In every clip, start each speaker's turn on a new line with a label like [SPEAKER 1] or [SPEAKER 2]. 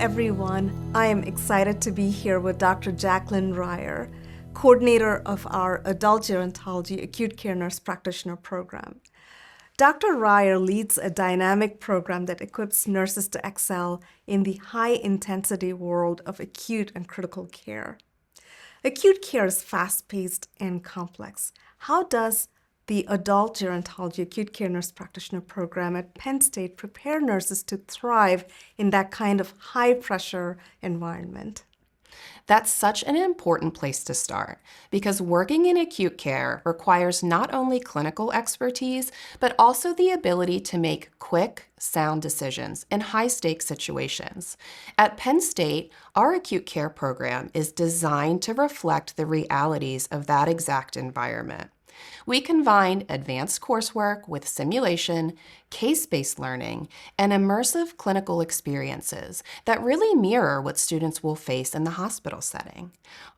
[SPEAKER 1] everyone. I am excited to be here with Dr. Jacqueline Ryer, coordinator of our Adult Gerontology Acute Care Nurse Practitioner program. Dr. Ryer leads a dynamic program that equips nurses to excel in the high-intensity world of acute and critical care. Acute care is fast-paced and complex. How does the Adult Gerontology Acute Care Nurse Practitioner program at Penn State prepare nurses to thrive in that kind of high-pressure environment?
[SPEAKER 2] That's such an important place to start because working in acute care requires not only clinical expertise, but also the ability to make quick, sound decisions in high-stakes situations. At Penn State, our acute care program is designed to reflect the realities of that exact environment. We combine advanced coursework with simulation, case-based learning, and immersive clinical experiences that really mirror what students will face in the hospital setting.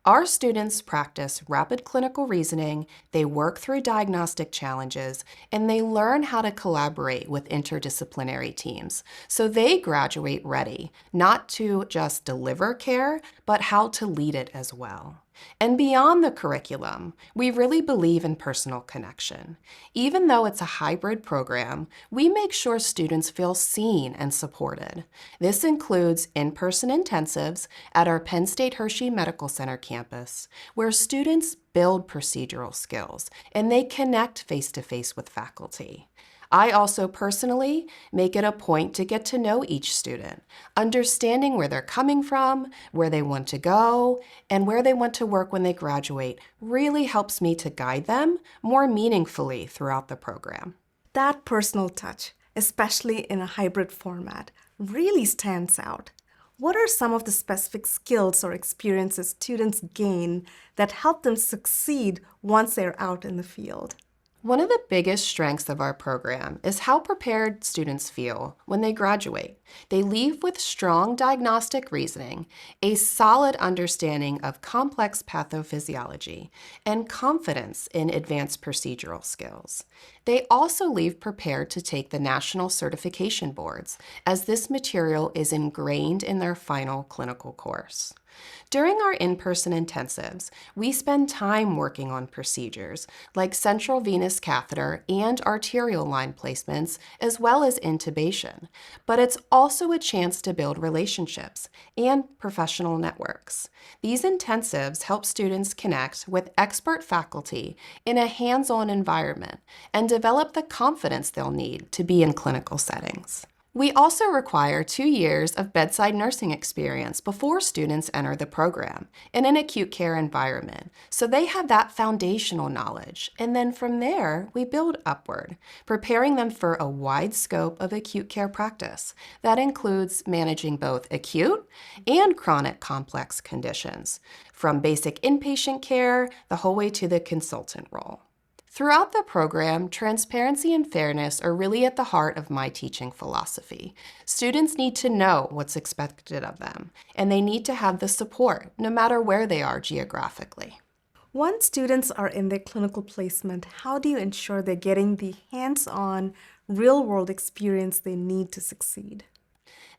[SPEAKER 2] Our students practice rapid clinical reasoning, they work through diagnostic challenges, and they learn how to collaborate with interdisciplinary teams. So they graduate ready, not to just deliver care, but how to lead it as well. And beyond the curriculum, we really believe in personal connection. Even though it's a hybrid program, we make sure students feel seen and supported. This includes in-person intensives at our Penn State Hershey Medical Center campus, where students build procedural skills and they connect face-to-face with faculty. I also personally make it a point to get to know each student, understanding where they're coming from, where they want to go, and where they want to work when they graduate really helps me to guide them more meaningfully throughout the program.
[SPEAKER 1] That personal touch, especially in a hybrid format, really stands out. What are some of the specific skills or experiences students gain that help them succeed once they're out in the field?
[SPEAKER 2] One of the biggest strengths of our program is how prepared students feel when they graduate. They leave with strong diagnostic reasoning, a solid understanding of complex pathophysiology, and confidence in advanced procedural skills. They also leave prepared to take the national certification boards, as this material is ingrained in their final clinical course. During our in-person intensives, we spend time working on procedures like central venous catheter and arterial line placements, as well as intubation. But it's also a chance to build relationships and professional networks. These intensives help students connect with expert faculty in a hands-on environment and develop the confidence they'll need to be in clinical settings. We also require 2 years of bedside nursing experience before students enter the program in an acute care environment, so they have that foundational knowledge. And then from there, we build upward, preparing them for a wide scope of acute care practice that includes managing both acute and chronic complex conditions, from basic inpatient care the whole way to the consultant role. Throughout the program, transparency and fairness are really at the heart of my teaching philosophy. Students need to know what's expected of them, and they need to have the support, no matter where they are geographically.
[SPEAKER 1] Once students are in their clinical placement, how do you ensure they're getting the hands-on, real-world experience they need to succeed?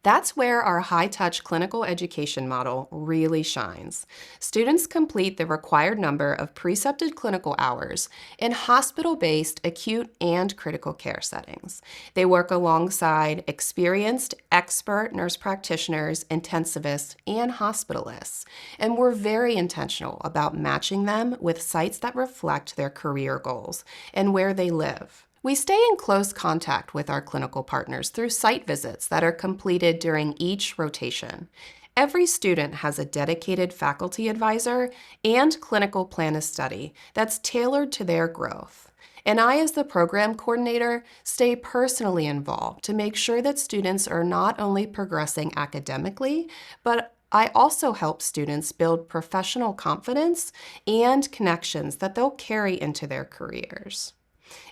[SPEAKER 2] That's where our high-touch clinical education model really shines. Students complete the required number of precepted clinical hours in hospital-based acute and critical care settings. They work alongside experienced, expert nurse practitioners, intensivists, and hospitalists, and we're very intentional about matching them with sites that reflect their career goals and where they live. We stay in close contact with our clinical partners through site visits that are completed during each rotation. Every student has a dedicated faculty advisor and clinical plan of study that's tailored to their growth. And I, as the program coordinator, stay personally involved to make sure that students are not only progressing academically, but I also help students build professional confidence and connections that they'll carry into their careers.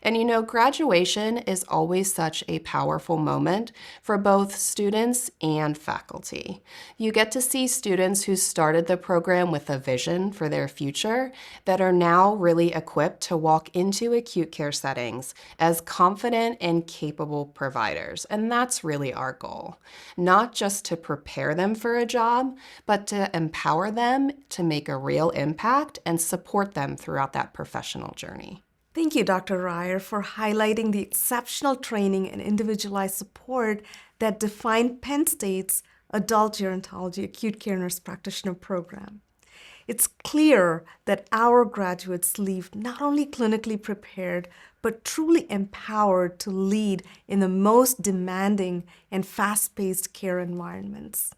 [SPEAKER 2] And graduation is always such a powerful moment for both students and faculty. You get to see students who started the program with a vision for their future that are now really equipped to walk into acute care settings as confident and capable providers. And that's really our goal. Not just to prepare them for a job, but to empower them to make a real impact and support them throughout that professional journey.
[SPEAKER 1] Thank you, Dr. Ryer, for highlighting the exceptional training and individualized support that define Penn State's Adult Gerontology Acute Care Nurse Practitioner program. It's clear that our graduates leave not only clinically prepared, but truly empowered to lead in the most demanding and fast-paced care environments.